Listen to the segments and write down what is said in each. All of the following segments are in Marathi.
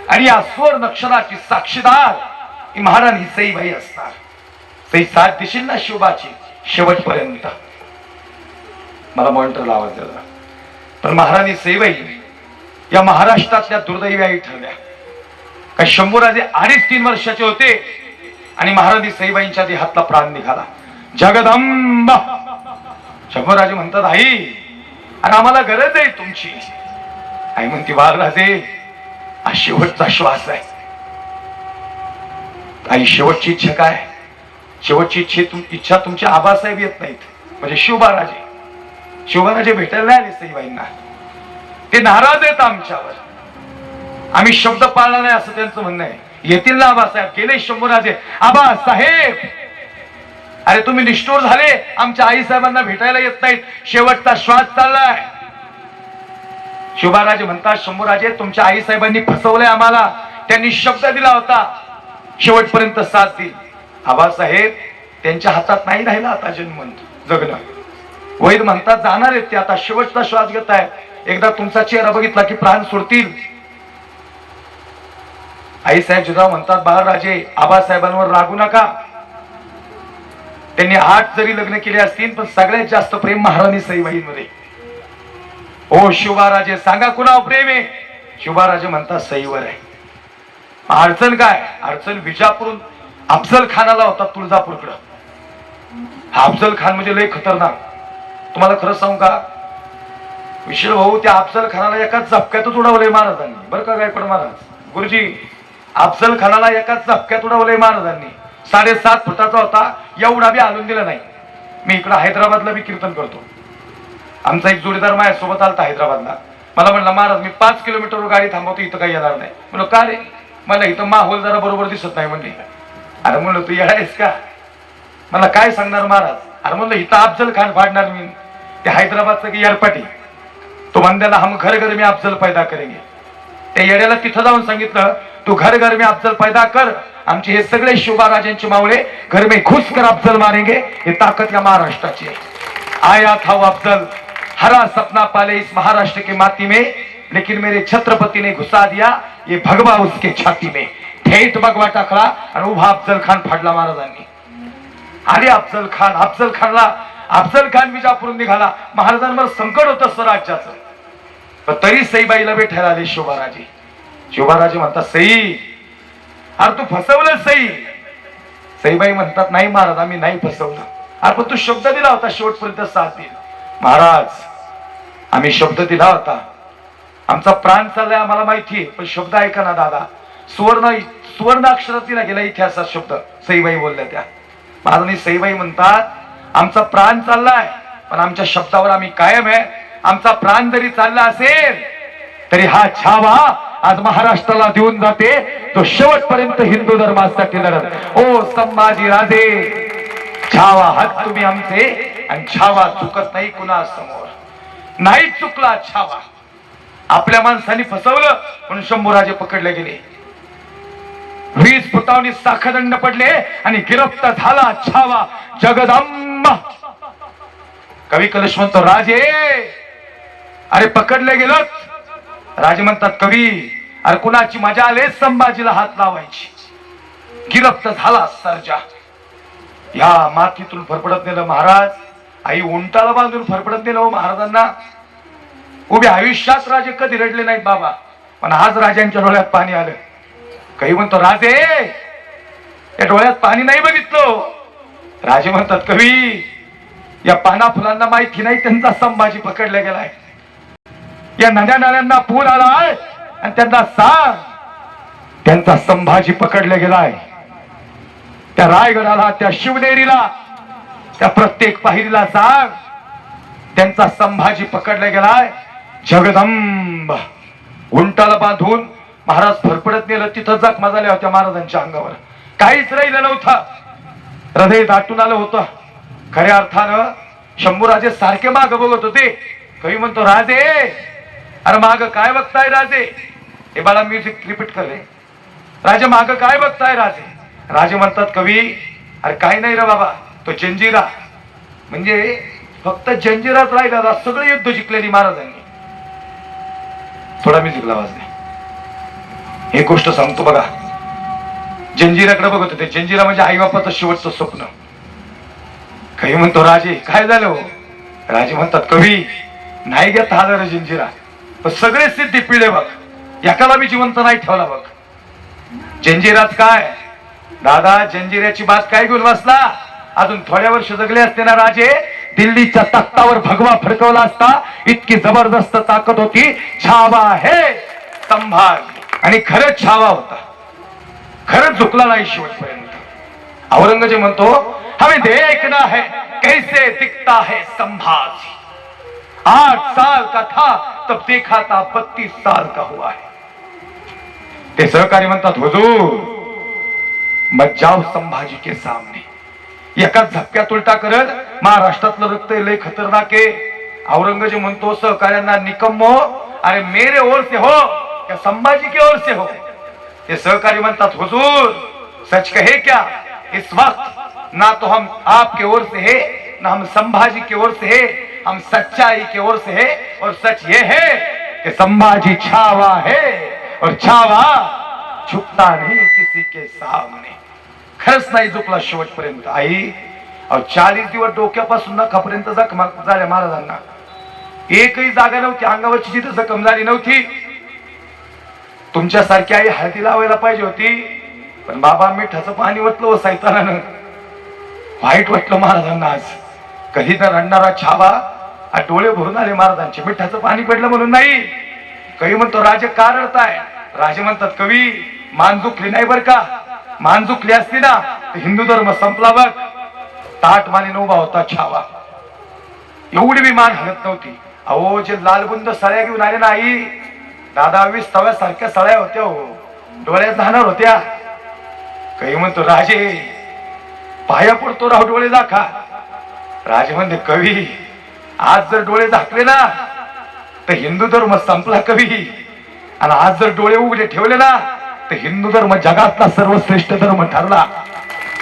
आणि या सुवर्ण क्षणाची साक्षीदार ही महाराणी सईबाई असणार. सई साथ देशील ना शिवबाची शेवटपर्यंत. मला मॉनिटरला आवाज द्यायला. पण महाराणी सईबाई या महाराष्ट्रातल्या दुर्दैवी आई ठरल्या. का शंभूराजे 2.5-3 वर्षाचे होते आणि महाराणी सईबाईंच्या देहातला प्राण निघाला. जगदंबा. शंभूराजे म्हणतात आई आणि आम्हाला गरज आहे तुमची. आई म्हणते बाळराजे हा शेवटचा श्वास आहे. आई शेवटची इच्छा काय? शेवटची इच्छा तुमचे आबासाहेब येत नाहीत म्हणजे शिवबाराजे भेटायला नाही आले सईबाईंना. ते नाराज आहेत आमच्यावर. आम्ही शब्द पाळला नाही असं त्यांचं म्हणणं आहे. येतील ना आबासाहेब. गेले शंभूराजे. आबासाहेब अरे तुम्ही निष्ठुर झाले. आमच्या आई साहेबांना भेटायला येत नाहीत. शेवटचा श्वास चाललाय. शिवबाराजे म्हणतात शंभूराजे तुमच्या आई साहेबांनी फसवलंय आम्हाला. त्यांनी शब्द दिला होता शेवटपर्यंत साथ देईल. आबासाहेब त्यांच्या हातात नाही राहिला आता जगणं. वैद म्हणतात जाणार आहेत ते आता शेवटचा श्वास घेत आहे. एकदा तुमचा चेहरा बघितला की प्राण सोडतील. आई साहेब जुदा म्हणतात बाळराजे आबासाहेबांवर रागू नका. त्यांनी 8 जरी लग्न केले असतील पण सगळ्यात जास्त प्रेम महाराणी सईबाईंमध्ये. ओ शिवबाराजे सांगा कुणावर प्रेम आहे? शिवबाराजे म्हणतात सईवर आहे. अडचण काय? अडचण विजापूरून अफजल खानाला होता तुळजापूरकडं. हा अफजल खान म्हणजे लय खतरनाक. तुम्हाला खरं सांगू का विशाल भाऊ त्या अफजल खानाला एकाच झपक्यातच उडवलंय महाराजांनी. बरं का गायकवाड महाराज गुरुजी अफजल खानाला एकाच झपक्यात उडवलंय महाराजांनी. 7.5 फुटाचा होता एवढा बी हलून दिला नाही. मी इकडं हैदराबादला बी कीर्तन करतो. आमचा एक जोडीदार माझ्यासोबत आलता हैदराबादला. मला म्हणला महाराज मी 5 किलोमीटरवर गाडी थांबवतो इथं काही येणार नाही. म्हणलं का रे? मला इथं माहोल जरा बरोबर दिसत नाही म्हणले. अरे म्हणलं तू येणारेस का? मला काय सांगणार महाराज? अरे म्हणलं इथं अफजल खान फाडणार मी. ते हैदराबादचं की एअरपाटी तो म्हणल्याला हम घर घर में अफजल पैदा करेंगे. त्या येड्याला तिथं जाऊन सांगितलं तू घर घर में अफजल पैदा कर. आमचे हे सगळे शिवबाराजांचे मावळे घर में घुस कर अफजल मारेंगे. हे ताकद या महाराष्ट्राची आहे. आया था वो अफजल हरा सपना पाले इस महाराष्ट्र की माती में लेकिन मेरे छत्रपति ने घुसा दिया ये भगवा उसके छाती में. थेट भगवा टाकला आणि उभा अफजल खान फाडला महाराजांनी. अरे अफजल खान विजापूरून निघाला. महाराजांवर संकट होतं स्वराज्याचं. पण तरी सईबाईला भेटायला आले शिवबाराजे. शिवबाराजे म्हणतात सई अरे तू फसवलं सई. सईबाई म्हणतात नाही महाराज आम्ही नाही फसवलं. अरे पण तू शब्द दिला होता शेवटपर्यंत साथ देईल. महाराज आम्ही शब्द दिला होता. आमचा प्राण चाललाय आम्हाला माहितीये पण शब्द ऐका ना दादा. सुवर्ण अक्षरात गेला इतिहासात शब्द सईबाई बोलल्या त्या. महाराजांनी सईबाई म्हणतात आमचा प्राण चाललाय पण आमच्या शब्दावर आम्ही कायम आहे. आमचा प्राण जरी चालला असेल तरी हा छावा आज महाराष्ट्राला देऊन जाते तो शेवटपर्यंत हिंदू धर्मासाठी लढत. ओ संभाजी राजे छावा हात तुम्ही आमचे आणि छावा चुकत नाही कुणा समोर. नाही चुकला छावा. आपल्या माणसांनी फसवलं म्हणून शंभूराजे पकडले गेले. 20 फुटावनी साखदंड पडले आणि गिरफ्तार झाला छावा जगदंबा. कवी कलश म्हणतो राजे अरे पकडले गेलोच. राजे म्हणतात कवी अरे कुणाची मजा आले संभाजीला हात लावायची. गिरफ्तार झाला सर्जा. या मातीतून फरफडत नेलं महाराज. आई उंटाला बांधून फरफडत नेलं महाराजांना. उभे आयुष्यात राजे कधी रडले नाहीत बाबा पण आज राजांच्या डोळ्यात पाणी आलं. काही म्हणतो राजे या डोळ्यात पाणी नाही बघितलं. राजे म्हणतात कवी या पाना फुलांना माहिती नाही त्यांचा संभाजी पकडला गेलाय. या नद्या नाल्यांना पूर आलाय आणि त्यांना सांग त्यांचा संभाजी पकडला गेलाय. त्या रायगडाला त्या शिवनेरीला त्या प्रत्येक पायरीला सांग त्यांचा संभाजी पकडला गेलाय. जगदंबा. उंटाला बांधून महाराज फरफडत नेलं. तिथं जखमा झाल्या होत्या महाराजांच्या अंगावर. काहीच राहिलं नव्हतं. हृदय दाटून आलं होतं. खऱ्या अर्थानं शंभूराजे सारखे माग बघत होते. कवी म्हणतो राजे अरे माग काय बघताय राजे. हे बाळा म्युझिक रिपीट कर रे. राजे माग काय बघताय राजे. राजे म्हणतात कवी अरे काय नाही रे बाबा तो जंजिरा म्हणजे फक्त जंजिराच राहिला. सगळं युद्ध जिंकलेली महाराजांनी. थोडा म्युझिक लावाज दे. एक गोष्ट सांगतो बघा, जंजिराकडे बघत होते. जंजिरा म्हणजे आई बापाचं शेवटचं स्वप्न. काही म्हणतो राजे काय झालं हो? राजे म्हणतात कवी नाही घेत आलं रे जंजिरा, पण सगळे सिद्धी पिळे बघ, एकाला मी जिवंत नाही ठेवला बघ. जंजिरात काय दादा, जंजिऱ्याची बात काय घेऊन बसला? अजून थोड्या वर्ष जगले असते ना राजे, दिल्लीच्या तख्तावर भगवा फडकवला असता. इतकी जबरदस्त ताकद होती. छावा है संभाजी, आणि खरंच छावा होता, खरंच झुकला नाही शेवटपर्यंत. औरंगजेब म्हणतो हमें देखना है कैसे दिखता है संभाजी. 8 साल का था तब देखा था 32 साल का हुआ है. ते सहकारी म्हणतात हुजूर मत जाओ संभाजी के सामने. एकाच झपक्यात उलटा करत महाराष्ट्रातलं रक्त लय खतरनाक आहे. औरंगजेब म्हणतो सहकार्यांना निकम्मो, अरे मेरे ओर से हो या संभाजी की ओर से हो. ये सहकारी म्हणतात हुजूर सच कहे क्या, इस वक्त ना तो हम आपके ओर से है ना हम संभाजी की ओर से है, हम सच्चाई की ओर से है. और सच ये है कि संभाजी छावा है और छावा झुकता नहीं किसी के सामने. खरंच नाही झुकला शेवटपर्यंत. आई 40 दिवस डोक्यापासून नखापर्यंत जखम झाल्या महाराजांना. एकही जागा नव्हती अंगावरची जिथे जखम झाली नव्हती. तुमच्यासारखी आई हळदी लावायला पाहिजे होती, पण बाबा मिठाचं पाणी ओतलं हो सैतानानं. वाईट वाटलं महाराजांना आज. कधी तर रडणारा छावा डोळे भरून आले महाराजांचे. मिठाचं पाणी पडलं म्हणून नाही. कवी म्हणतो राजे का रडताय? राजे म्हणतात कवी मान झुकली नाही बर का, मान झुकली असती ना तर हिंदू धर्म संपला बघ. ताट मानेन उभा होता छावा, एवढी बी मान हलत नव्हती. अहो जे लालबुंद सळ्या घेऊन आले ना आई, दादा 20 तव्यासारख्या सळ्या होत्या हो, डोळ्यात जाणार होत्या. काही म्हणतो राजे पाया पडतो राव डोळे दाखा. राजे म्हणते कवी आज जर डोळे झाकले ना तर हिंदू धर्म संपला कवी, आणि आज जर डोळे उघडे ठेवले ना तर हिंदू धर्म जगातला सर्वश्रेष्ठ धर्म ठरला.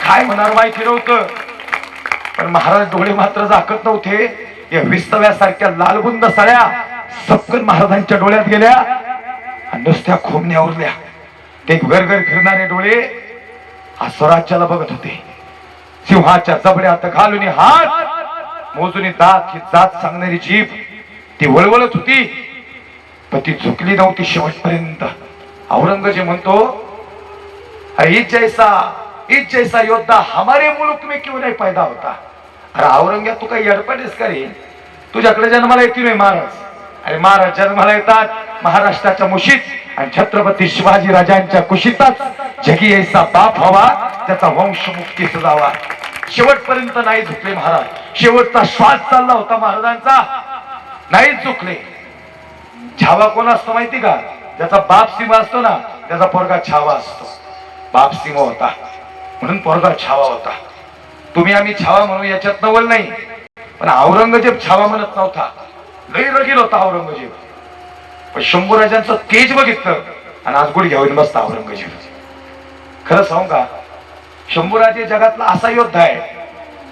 काय म्हणार माहिती नव्हतं, पण महाराज डोळे मात्र झाकत नव्हते. या 20 तव्यासारख्या लालबुंद सळ्या सपकन महाराजांच्या डोळ्यात गेल्या आणि नुसत्या खोमण्या उरल्या. ते घरघर फिरणारे डोळे स्वराज्याला बघत होते. सिंहाच्या जबड्यात घालून हात मोजून दात ही जात सांगणारी जीभ ती वळवळत होती, पण ती झुकली नव्हती शेवटपर्यंत. औरंगजेब म्हणतो अरे इस जैसा योद्धा हमारे मुल्क में क्यों नहीं पैदा होता. अरे औरंगजेब तू काही अडपणेस करे, तुझ्याकडे जन्माला येते नाही महाराज. अरे महाराज जन्माला येतात महाराष्ट्राच्या मुशीत, आणि छत्रपती शिवाजी राजांच्या कुशीतच जगी ऐसा बाप हवा त्याचा वंश मुक्ती सुधावा. शेवटपर्यंत नाही झुकले महाराज. शेवटचा श्वास चालला होता महाराजांचा, नाही झुकले. छावा कोण असतो माहिती का? ज्याचा बाप सिंह असतो ना त्याचा पोरगा छावा असतो. बाप सिंह होता म्हणून पोरगा छावा होता. तुम्ही आम्ही छावा म्हणून याच्यात नवल नाही, पण औरंगजेब छावा म्हणत नव्हता. लई रगील होता औरंगजेब. पण शंभूराजांचं तेज बघितलं आणि आज गुढी घेऊन बसता औरंगजेब. खरं सांगू का, शंभूराजे जगातला असा योद्धा आहे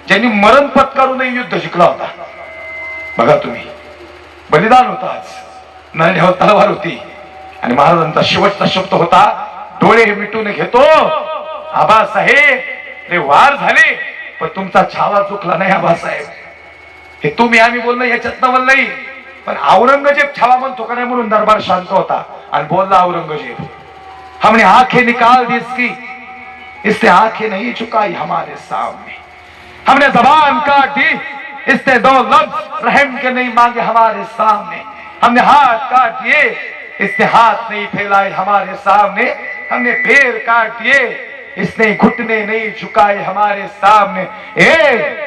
ज्यांनी मरण पत्करूनही युद्ध जिंकला होता. बघा तुम्ही, बलिदान होता आज, नळण्यावर तलवार होती, आणि महाराजांचा शेवटचा शब्द होता डोळे मिटून घेतो आबासाहेब. रे वार झाले पण तुमचा छावा चुकला नाही आबासाहेब. हे तुम्ही आम्ही बोलणं याच्यात नवल नाही, पण औरंगजेब छावा म्हणतो का नाही म्हणून दरबार शांत होता. आणि बोलला औरंगजेब हमने आंखें निकाल दी इसकी, इसने आंखें नहीं झुकाई हमारे सामने. हमने जबान काट दी, इसने 2 लफ्ज रहम के नहीं मांगे हमारे सामने. हमने हाथ काट दिए, इसने हाथ नहीं फैलाए हमारे सामने. हमने पैर काट दिए, इसने घुटने नहीं झुकाए हमारे सामने.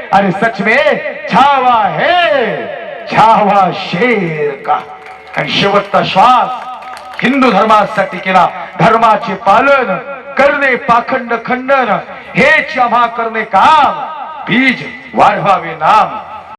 अरे सच में छावा है, छावा शेर का. आणि शेवटचा श्वास हिंदू धर्मासाठी केला. धर्माचे पालन करणे पाखंड खंडन हेच आम्हा करणे काम. बीज वाढवावे नाम.